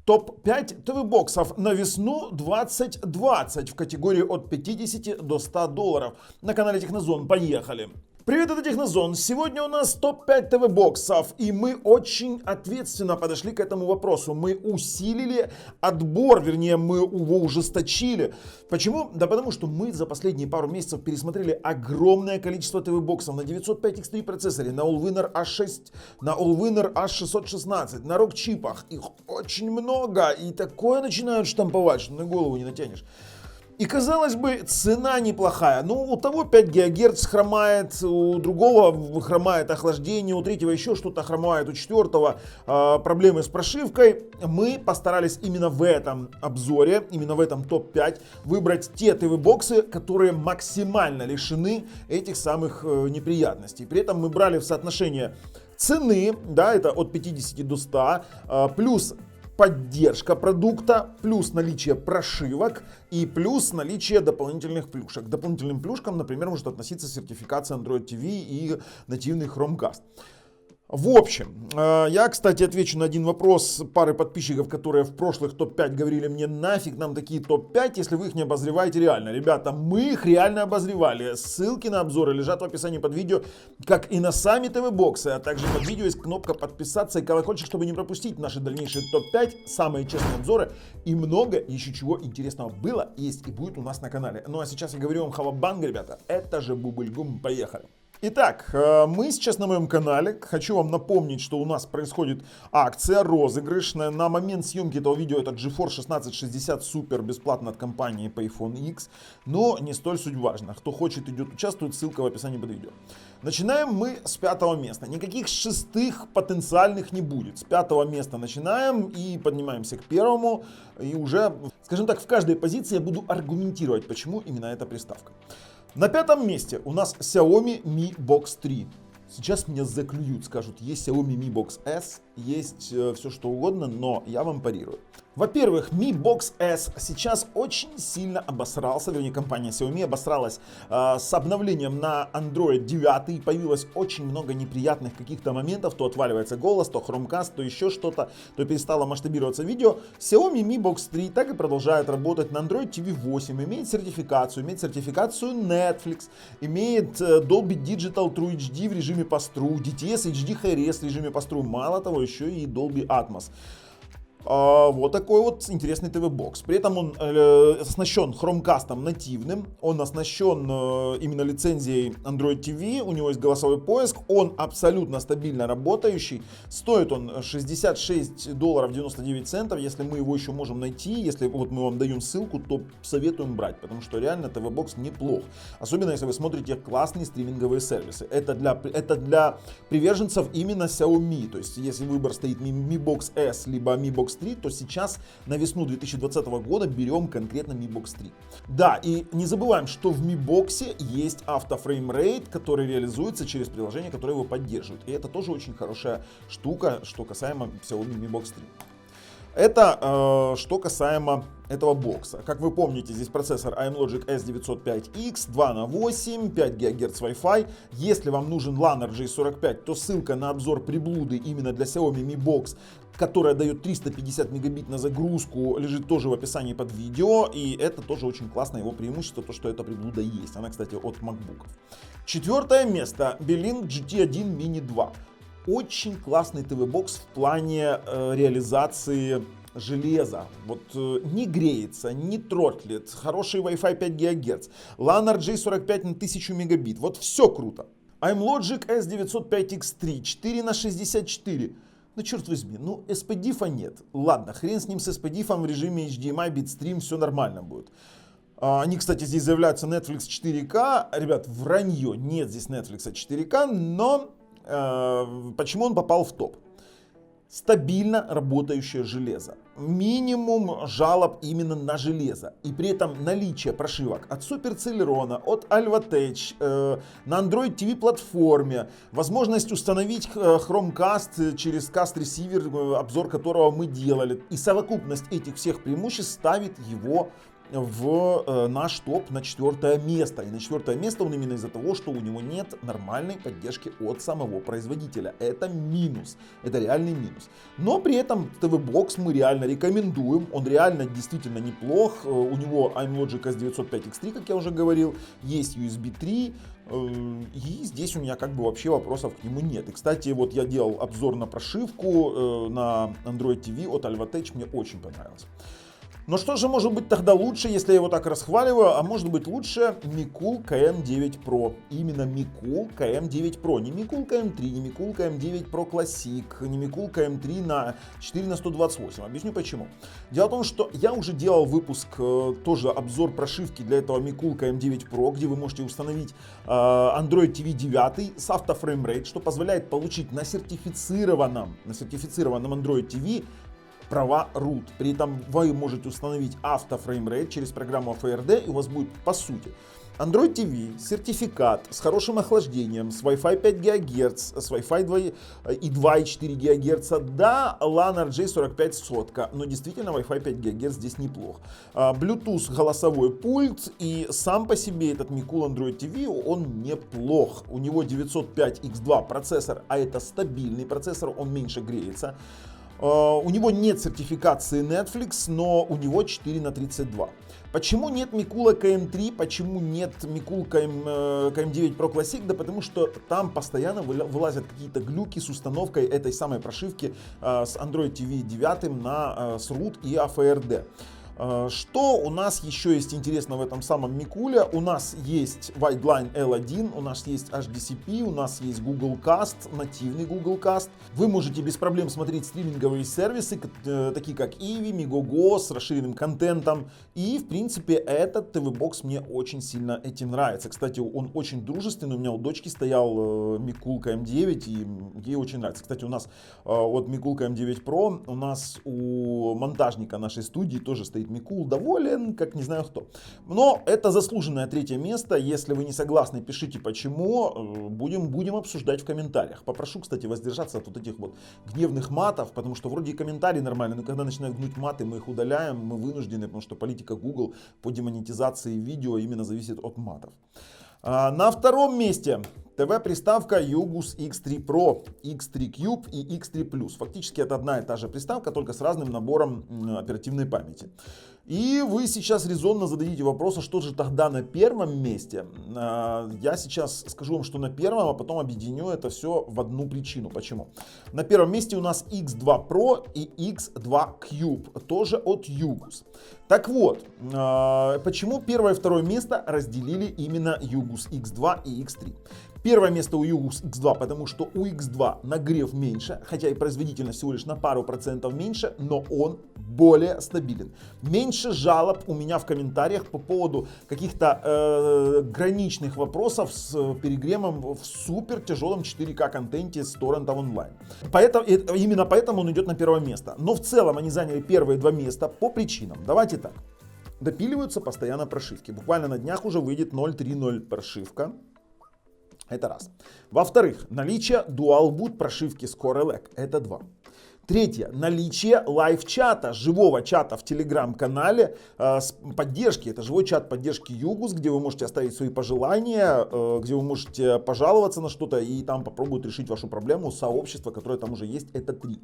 Топ-5 ТВ-боксов на весну 2020 в категории от 50 до 100 долларов. На канале Технозон. Поехали! Привет, это Технозон. Сегодня у нас топ-5 ТВ-боксов. И мы очень ответственно подошли к этому вопросу. Мы усилили отбор, вернее, мы его ужесточили. Почему? Да потому что мы за последние пару месяцев пересмотрели огромное количество ТВ-боксов на 905X3 процессоре, на Allwinner A6, на Allwinner A616, на ROG-чипах. Их очень много. И такое начинают штамповать, что на голову не натянешь. И, казалось бы, цена неплохая. Ну, у того 5 ГГц хромает, у другого хромает охлаждение, у третьего еще что-то хромает, у четвертого проблемы с прошивкой. Мы постарались именно в этом обзоре, именно в этом топ-5 выбрать те ТВ-боксы, которые максимально лишены этих самых неприятностей. При этом мы брали в соотношение цены, да, это от 50 до 100, плюс поддержка продукта, плюс наличие прошивок и плюс наличие дополнительных плюшек. К дополнительным плюшкам, например, может относиться сертификация Android TV и нативный Chromecast. В общем, я, кстати, отвечу на один вопрос пары подписчиков, которые в прошлых топ-5 говорили мне: нафиг нам такие топ-5, если вы их не обозреваете реально. Ребята, мы их реально обозревали. Ссылки на обзоры лежат в описании под видео, как и на сами ТВ-боксы. А также под видео есть кнопка подписаться и колокольчик, чтобы не пропустить наши дальнейшие топ-5, самые честные обзоры и много еще чего интересного было, есть и будет у нас на канале. Ну а сейчас я говорю вам хавабанг, ребята, это же бубльгум, поехали. Итак, мы сейчас на моем канале. Хочу вам напомнить, что у нас происходит акция, розыгрыш. На момент съемки этого видео это GeForce 1660 Super бесплатно от компании Payphone X. Но не столь суть важно. Кто хочет, идет, участвует. Ссылка в описании под видео. Начинаем мы с 5-го места. Никаких шестых потенциальных не будет. С 5-го места начинаем и поднимаемся к 1-му. И уже, скажем так, в каждой позиции я буду аргументировать, почему именно эта приставка. На 5-м месте у нас Xiaomi Mi Box 3. Сейчас меня заклюют, скажут, есть Xiaomi Mi Box S, есть все что угодно, но я вам парирую. Во-первых, Mi Box S сейчас очень сильно обосрался, вернее, компания Xiaomi обосралась с обновлением на Android 9, появилось очень много неприятных каких-то моментов, то отваливается голос, то Chromecast, то еще что-то, то перестало масштабироваться видео. Xiaomi Mi Box 3 так и продолжает работать на Android TV 8, имеет сертификацию Netflix, имеет Dolby Digital True HD в режиме Post-True, DTS HD HiRes в режиме Post-True, мало того, еще и Dolby Atmos. Вот такой вот интересный ТВ-бокс. При этом он оснащен Chromecast нативным, он оснащен именно лицензией Android TV, у него есть голосовой поиск, он абсолютно стабильно работающий. Стоит он $66.99, если мы его еще можем найти, если вот мы вам даем ссылку, то советуем брать, потому что реально ТВ-бокс неплох. Особенно если вы смотрите классные стриминговые сервисы. Это для приверженцев именно Xiaomi, то есть если выбор стоит Mi Box S либо Mi Box 3, то сейчас на весну 2020 года берем конкретно Mi Box 3. Да, и не забываем, что в Mi Box есть автофреймрейт, который реализуется через приложение, которое его поддерживает. И это тоже очень хорошая штука, что касаемо Xiaomi Mi Box 3. Это что касаемо этого бокса. Как вы помните, здесь процессор AMLogic S905X, 2 на 8, 5 ГГц Wi-Fi. Если вам нужен LAN RJ45, то ссылка на обзор приблуды именно для Xiaomi Mi Box, которая дает 350 мегабит на загрузку, лежит тоже в описании под видео. И это тоже очень классное его преимущество, то что эта приблуда есть. Она, кстати, от MacBook. 4-е место. Belink GT1 Mini 2. Очень классный ТВ-бокс в плане реализации железа. Вот не греется, не тротлит, хороший Wi-Fi 5 ГГц, LAN RJ45 на 1000 мегабит. Вот все круто. AMLogic S905X3 4 на 64. Ну черт возьми, ну SPDIF нет. Ладно, хрен с ним с SPDIF в режиме HDMI, Bitstream, все нормально будет. Они, кстати, здесь заявляются Netflix 4K. Ребят, вранье, нет здесь Netflix 4K, но почему он попал в топ? Стабильно работающее железо. Минимум жалоб именно на железо. И при этом наличие прошивок от Super Celeron, от Alvatech, на Android TV платформе, возможность установить Chromecast через Cast Receiver, обзор которого мы делали. И совокупность этих всех преимуществ ставит его в наш топ на 4 место. И на 4 место он именно из-за того, что у него нет нормальной поддержки от самого производителя. Это минус, это реальный минус. Но при этом TV-бокс мы реально рекомендуем, он реально действительно неплох. У него iMlogic S905X3, как я уже говорил, есть USB 3. И здесь у меня как бы вообще вопросов к нему нет. И, кстати, вот я делал обзор на прошивку на Android TV от Alvatech, мне очень понравилось. Но что же может быть тогда лучше, если я его так расхваливаю? А может быть лучше Micool KM9 Pro. Именно Micool KM9 Pro. Не Micool KM3, не Micool KM9 Pro Classic, не Micool KM3 на 4 на 128. Объясню почему. Дело в том, что я уже делал выпуск, тоже обзор прошивки для этого Micool KM9 Pro, где вы можете установить Android TV 9 с автофреймрейт, что позволяет получить на сертифицированном Android TV права root. При этом вы можете установить автофреймрейт через программу FRD, и у вас будет, по сути, Android TV, сертификат с хорошим охлаждением, с Wi-Fi 5 ГГц, с Wi-Fi 2,4 ГГц, да, LAN RJ45 сотка, но действительно Wi-Fi 5 ГГц здесь неплох. Bluetooth голосовой пульт, и сам по себе этот Micool Android TV, он неплох. У него 905X2 процессор, а это стабильный процессор, он меньше греется. У него нет сертификации Netflix, но у него 4 на 32. Почему нет Micool KM3, почему нет Micool KM9 Pro Classic? Да потому что там постоянно вылазят какие-то глюки с установкой этой самой прошивки с Android TV 9 с root и AFRD. Что у нас еще есть интересно в этом самом Micool? У нас есть Wideline L1, у нас есть HDCP, у нас есть Google Cast, нативный Google Cast. Вы можете без проблем смотреть стриминговые сервисы, такие как Ivi, Megogo, с расширенным контентом. И, в принципе, этот TV-бокс мне очень сильно этим нравится. Кстати, он очень дружественный. У меня у дочки стоял Micool KM9, и ей очень нравится. Кстати, у нас вот Micool KM9 Pro, у нас у монтажника нашей студии тоже стоит Micool, доволен, как не знаю кто. Но это заслуженное 3 место. Если вы не согласны, пишите почему. Будем обсуждать в комментариях. Попрошу, кстати, воздержаться от вот этих вот гневных матов, потому что вроде и комментарии нормальные, но когда начинают гнуть маты, мы их удаляем, мы вынуждены, потому что политика Google по демонетизации видео именно зависит от матов. На 2 месте ТВ-приставка Yugus X3 Pro, X3 Cube и X3 Plus. Фактически это одна и та же приставка, только с разным набором оперативной памяти. И вы сейчас резонно зададите вопрос, а что же тогда на 1 месте? Я сейчас скажу вам, что на 1, а потом объединю это все в одну причину. Почему? На 1 месте у нас X2 Pro и X2 Cube, тоже от Yugus. Так вот, почему 1 и 2 место разделили именно Yugus X2 и X3? 1 место у Yugus X2, потому что у X2 нагрев меньше, хотя и производительность всего лишь на пару процентов меньше, но он более стабилен. Меньше жалоб у меня в комментариях по поводу каких-то граничных вопросов с перегревом в супер тяжелом 4К контенте с торрента онлайн. Именно поэтому он идет на 1 место. Но в целом они заняли первые 2 места по причинам. Давайте так. Допиливаются постоянно прошивки. Буквально на днях уже выйдет 0.3.0 прошивка. Это раз. Во-вторых, наличие Dual Boot прошивки Core Elec. Это 2. Третье. Наличие лайв-чата, живого чата в телеграм-канале с поддержки. Это живой чат поддержки Yugus, где вы можете оставить свои пожелания, где вы можете пожаловаться на что-то и там попробуют решить вашу проблему. Сообщество, которое там уже есть, это 3.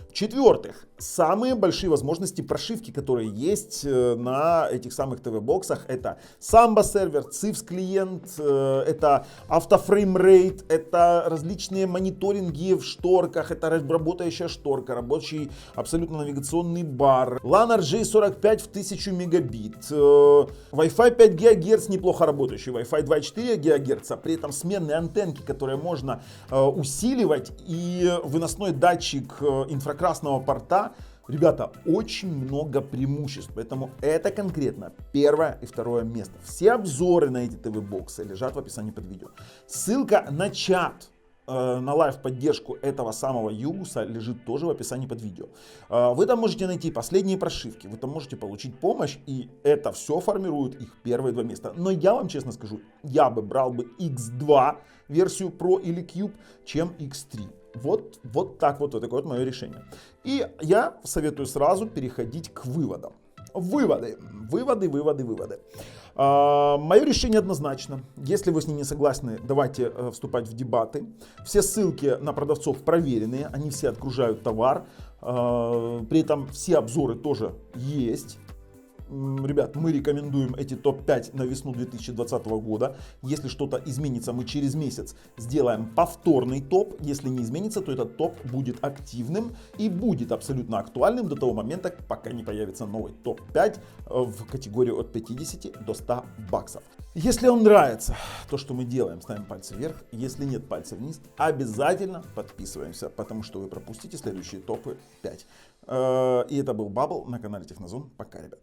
В-четвертых, самые большие возможности прошивки, которые есть на этих самых ТВ-боксах, это Samba сервер, CIFS клиент, это автофреймрейт, это различные мониторинги в шторках, это работающая шторка, рабочий абсолютно навигационный бар, LAN RJ45 в 1000 мегабит, Wi-Fi 5 ГГц неплохо работающий, Wi-Fi 2,4 ГГц, при этом сменные антенки, которые можно усиливать, и выносной датчик инфракрасного порта. Ребята, очень много преимуществ, поэтому это конкретно 1 и 2 место. Все обзоры на эти ТВ-боксы лежат в описании под видео. Ссылка на чат, на лайв-поддержку этого самого Yugus лежит тоже в описании под видео. Вы там можете найти последние прошивки, вы там можете получить помощь, и это все формирует их первые 2 места. Но я вам честно скажу, я бы брал бы X2 версию Pro или Cube, чем X3. Вот так вот, такое вот мое решение. И я советую сразу переходить к выводам. Выводы. Мое решение однозначно. Если вы с ним не согласны, давайте вступать в дебаты. Все ссылки на продавцов проверенные, они все отгружают товар. При этом все обзоры тоже есть. Ребят, мы рекомендуем эти топ-5 на весну 2020 года. Если что-то изменится, мы через месяц сделаем повторный топ. Если не изменится, то этот топ будет активным и будет абсолютно актуальным до того момента, пока не появится новый топ-5 в категории от 50 до 100 баксов. Если вам нравится то, что мы делаем, ставим пальцы вверх. Если нет, пальцы вниз. Обязательно подписываемся, потому что вы пропустите следующие топы 5. И это был Бабл на канале Технозон. Пока, ребят.